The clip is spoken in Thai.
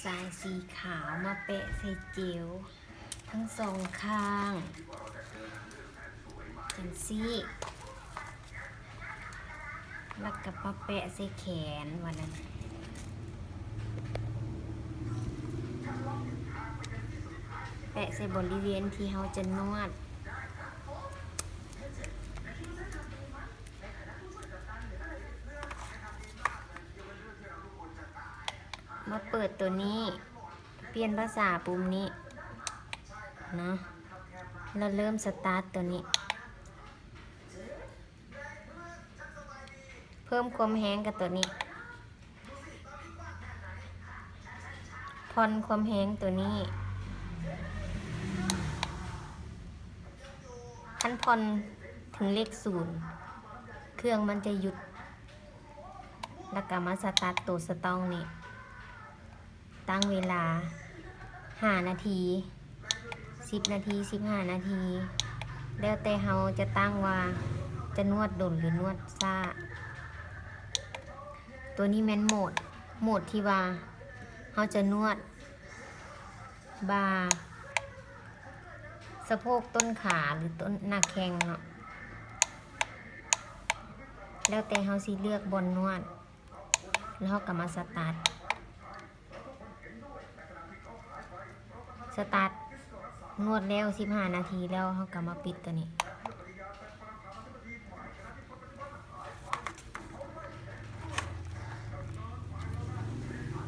สายสีขาวมาแปะใส่เจลทั้งสองข้างจังซี่แล้วก็มาแปะใส่แขนวันนั้นแปะใส่บริเวณที่เราจะนวดมาเปิดตัวนี้เปลี่ยนภาษาปุ่มนี้เนาะเราเริ่มสตาร์ทตัวนี้เพิ่มความแห้งกับตัวนี้ผ่อนความแห้งตัวนี้ขั้นผ่อนถึงเลข0เครื่องมันจะหยุดแล้วก็มาสตาร์ทตัวสตองนี่ตั้งเวลา5 นาที10 นาที15 นาทีแล้วแต่เราจะตั้งว่าจะนวดดนหรือนวดซ่าตัวนี้แม่นโหมดที่ว่าเราจะนวดบ่าสะโพกต้นขาหรือต้นหน้าแข้งเนาะแล้วแต่เราสิเลือกบนนวดแล้วเราก็มาสตาร์ทนวดแล้ว15 นาทีแล้วเราก็มาปิดตัวนี้